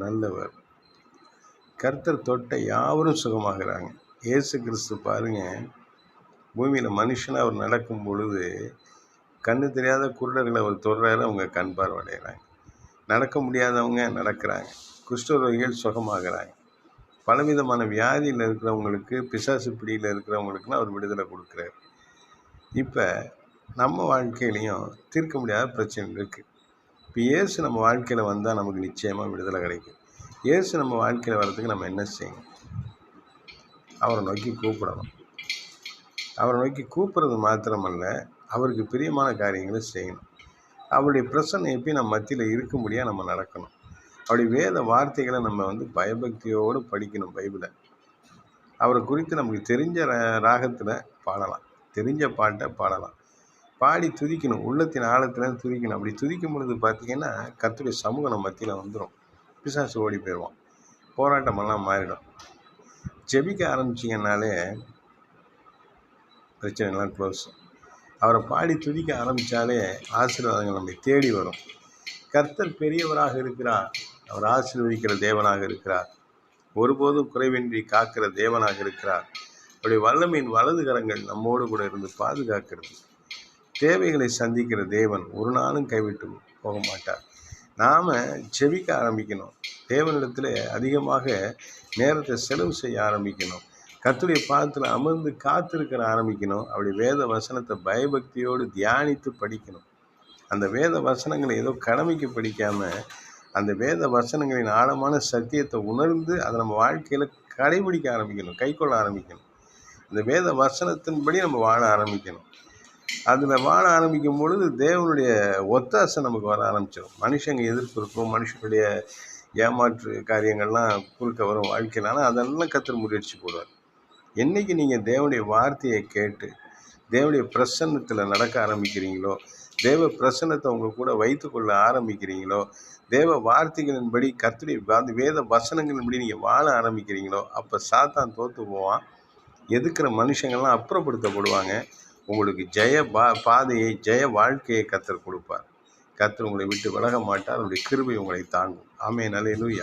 நல்லவர். கர்த்தர் தொட்ட யாவரும் சுகமாகிறாங்க. இயேசு கிறிஸ்து பாருங்க, பூமியில் மனுஷனாக அவர் நடக்கும் பொழுது கண்ணு தெரியாத குருடர்களை அவர் தொடுறாரு, அவங்க கண் பார்வையடைகிறாங்க. நடக்க முடியாதவங்க நடக்கிறாங்க. குஷ்டரோகிகள் சுகமாகிறாங்க. பலவிதமான வியாதியில் இருக்கிறவங்களுக்கு, பிசாசு பிடியில் இருக்கிறவங்களுக்குலாம் அவர் விடுதலை கொடுக்குறாரு. இப்போ நம்ம வாழ்க்கையிலையும் தீர்க்க முடியாத பிரச்சனை இருக்குது. இப்போ இயேசு நம்ம வாழ்க்கையில் வந்தால் நமக்கு நிச்சயமாக விடுதலை கிடைக்கும். இயேசு நம்ம வாழ்க்கையில் வர்றதுக்கு நம்ம என்ன செய்யணும்? அவரை நோக்கி கூப்பிடணும். அவரை நோக்கி கூப்பிட்றது மாத்திரமல்ல, அவருக்கு பிரியமான காரியங்களை செய்யணும். அவருடைய பிரசன்னம் எப்பயும் நம்ம மத்தியில் இருக்கும்படியாக நம்ம நடக்கணும். அவருடைய வேத வார்த்தைகளை நம்ம பயபக்தியோடு படிக்கணும். பைபிளை அவரை குறித்து நமக்கு தெரிஞ்ச ராகத்தில் பாடலாம், தெரிஞ்ச பாட்டை பாடலாம், பாடி துதிக்கணும். உள்ளத்தின் ஆழத்தில் துதிக்கணும். அப்படி துதிக்கும் பொழுது பார்த்திங்கன்னா கர்த்தருடைய சமூகம் நம்ம மத்தியில் வந்துடும். பிசாசு ஓடி போயிடுவான். போராட்டமெல்லாம் மாறிடும். ஜெபிக்க ஆரம்பிச்சிங்கனாலே பிரச்சனைலாம் க்ளோஸ். அவரை பாடி துதிக்க ஆரம்பித்தாலே ஆசீர்வாதங்கள் நம்மை தேடி வரும். கர்த்தர் பெரியவராக இருக்கிறார். அவர் ஆசீர்வதிக்கிற தேவனாக இருக்கிறார். ஒருபோதும் குறைவின்றி காக்கிற தேவனாக இருக்கிறார். அவருடைய வல்லமையின் வலது கரங்கள் நம்மோடு கூட இருந்து பாதுகாக்கிறது. தேவைகளை சந்திக்கிற தேவன் ஒரு நாளும் கைவிட்டு போக மாட்டார். நாம் ஜெபிக்க ஆரம்பிக்கணும். தேவனிடத்தில் அதிகமாக நேரத்தை செலவு செய்ய ஆரம்பிக்கணும். கர்த்தருடைய பாதத்தில் அமர்ந்து காத்திருக்கிற ஆரம்பிக்கணும். அப்படி வேத வசனத்தை பயபக்தியோடு தியானித்து படிக்கணும். அந்த வேத வசனங்களை ஏதோ கடமைக்கு படிக்காமல், அந்த வேத வசனங்களின் ஆழமான சத்தியத்தை உணர்ந்து அதை நம்ம வாழ்க்கையில் கடைபிடிக்க ஆரம்பிக்கணும், கைக்கொள்ள ஆரம்பிக்கணும். அந்த வேத வசனத்தின்படி நம்ம வாழ ஆரம்பிக்கணும். அதில் வாழ ஆரம்பிக்கும் பொழுது தேவனுடைய ஒத்தாசை நமக்கு வர ஆரம்பிச்சிடும். மனுஷங்க எதிர்ப்பு இருக்கும், மனுஷனுடைய ஏமாற்று காரியங்கள்லாம் குறுக்க வரும் வாழ்க்கையில். ஆனால் அதெல்லாம் கர்த்தர் முறியடிச்சு போடுவார். என்றைக்கு நீங்கள் தேவனுடைய வார்த்தையை கேட்டு தேவனுடைய பிரசன்னத்தில் நடக்க ஆரம்பிக்கிறீங்களோ, தேவ பிரசன்னத்தை உங்கள் கூட வைத்து கொள்ள ஆரம்பிக்கிறீங்களோ, தேவ வார்த்தைகளின்படி கர்த்தருடைய வேத வசனங்களின்படி நீங்கள் வாழ ஆரம்பிக்கிறீங்களோ, அப்போ சாத்தான் தோற்று போவான். எதுக்கிற மனுஷங்கள்லாம் அப்புறப்படுத்தப்படுவாங்க. உங்களுக்கு பாதையை, ஜெய வாழ்க்கையை கர்த்தர் கொடுப்பார். கர்த்தர் உங்களை விட்டு விலக மாட்டார். அவருடைய கிருபை உங்களை தாங்கும். ஆமென். அல்லேலூயா.